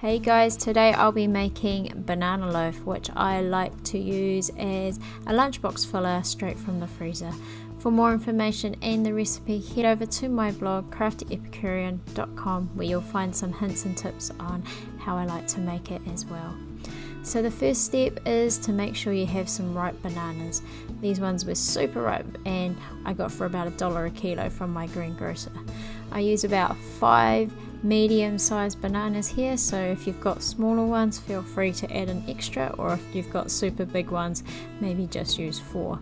Hey guys, today I'll be making banana loaf, which I like to use as a lunchbox filler straight from the freezer. For more information and the recipe, head over to my blog CraftyEpicurean.com, where you'll find some hints and tips on how I like to make it as well. So the first step is to make sure you have some ripe bananas. These ones were super ripe and I got for about $1 a kilo from my greengrocer. I use about 5 medium-sized bananas here, so if you've got smaller ones, feel free to add an extra, or if you've got super big ones, maybe just use 4.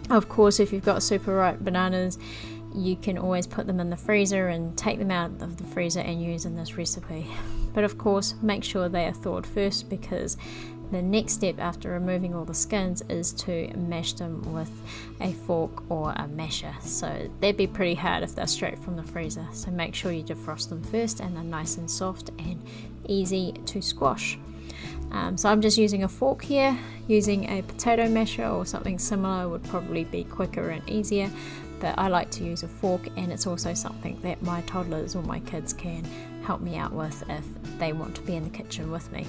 Of course, if you've got super ripe bananas, you can always put them in the freezer and take them out of the freezer and use in this recipe. But of course, make sure they are thawed first, because the next step after removing all the skins is to mash them with a fork or a masher. So that'd be pretty hard if they're straight from the freezer. So make sure you defrost them first and they're nice and soft and easy to squash. So I'm just using a fork here. Using a potato masher or something similar would probably be quicker and easier, but I like to use a fork, and it's also something that my toddlers or my kids can help me out with if they want to be in the kitchen with me.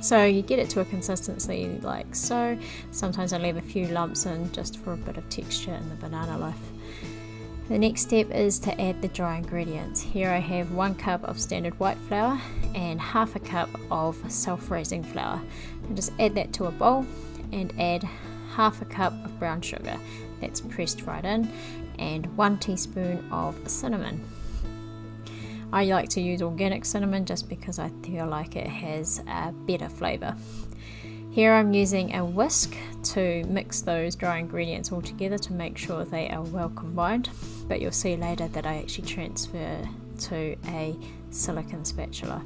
So you get it to a consistency like so. Sometimes I leave a few lumps in just for a bit of texture in the banana loaf. The next step is to add the dry ingredients. Here I have 1 cup of standard white flour and half a cup of self-raising flour. And just add that to a bowl and add half a cup of brown sugar. That's pressed right in, and 1 teaspoon of cinnamon. I like to use organic cinnamon just because I feel like it has a better flavour. Here I'm using a whisk to mix those dry ingredients all together to make sure they are well combined, but you'll see later that I actually transfer to a silicone spatula.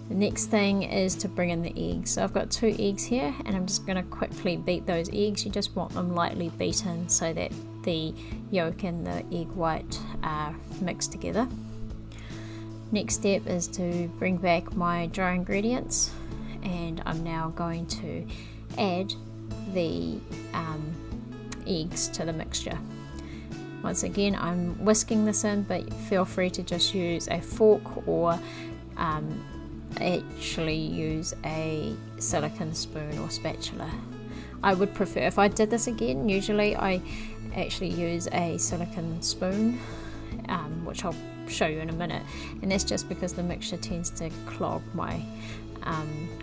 The next thing is to bring in the eggs. So I've got 2 eggs here, and I'm just going to quickly beat those eggs. You just want them lightly beaten so that the yolk and the egg white are mixed together. Next step is to bring back my dry ingredients, and I'm now going to add the eggs to the mixture. Once again, I'm whisking this in, but feel free to just use a fork or actually use a silicone spoon or spatula. I would prefer, if I did this again, usually I actually use a silicone spoon, which I'll show you in a minute, and that's just because the mixture tends to clog my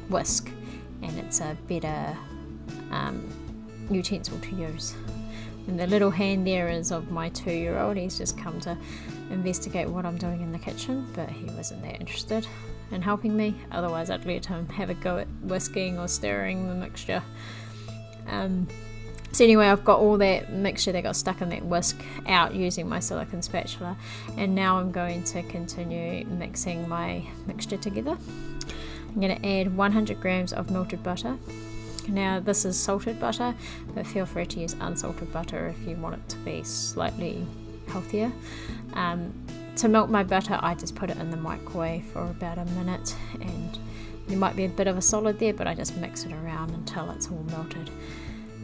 whisk, and it's a better utensil to use. And the little hand there is of my 2-year-old. He's just come to investigate what I'm doing in the kitchen, but he wasn't that interested in helping me. Otherwise I'd let him have a go at whisking or stirring the mixture. So anyway, I've got all that mixture that got stuck in that whisk out using my silicone spatula, and now I'm going to continue mixing my mixture together. I'm going to add 100 grams of melted butter. Now this is salted butter, but feel free to use unsalted butter if you want it to be slightly healthier. To melt my butter, I just put it in the microwave for about a minute, and there might be a bit of a solid there, but I just mix it around until it's all melted.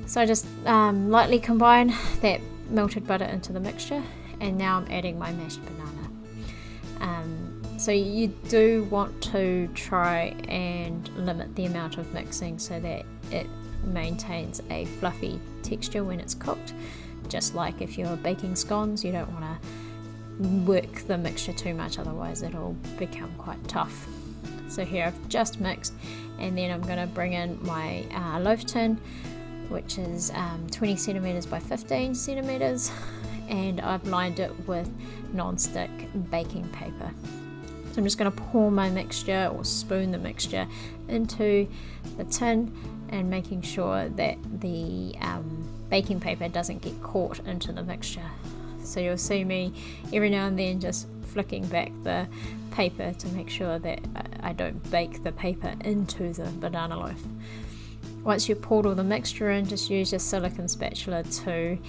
So I just lightly combine that melted butter into the mixture, and now I'm adding my mashed banana. So you do want to try and limit the amount of mixing so that it maintains a fluffy texture when it's cooked. Just like if you're baking scones, you don't want to work the mixture too much, otherwise it'll become quite tough. So here I've just mixed, and then I'm going to bring in my loaf tin, which is 20 centimeters by 15 centimeters, and I've lined it with non-stick baking paper. So I'm just going to pour my mixture, or spoon the mixture, into the tin, and making sure that the baking paper doesn't get caught into the mixture. So you'll see me every now and then just flicking back the paper to make sure that I don't bake the paper into the banana loaf. Once you've poured all the mixture in, just use your silicone spatula to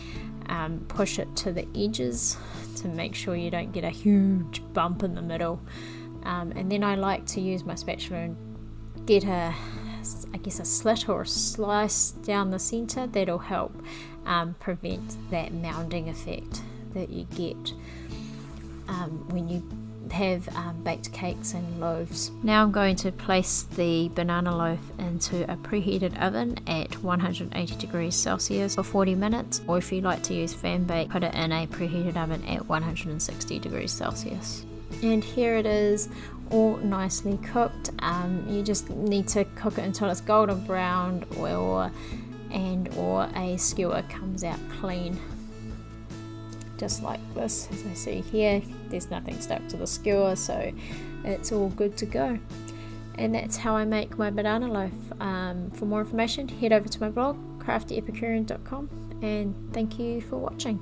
push it to the edges to make sure you don't get a huge bump in the middle. And then I like to use my spatula and get a slit or a slice down the center. That'll help prevent that mounding effect that you get when you have baked cakes and loaves. Now I'm going to place the banana loaf into a preheated oven at 180 degrees Celsius for 40 minutes, or if you like to use fan bake, put it in a preheated oven at 160 degrees Celsius. And here it is, all nicely cooked. You just need to cook it until it's golden brown, or a skewer comes out clean, just like this. As I see here, there's nothing stuck to the skewer, so it's all good to go. And that's how I make my banana loaf. For more information, head over to my blog, craftyepicurean.com, and thank you for watching.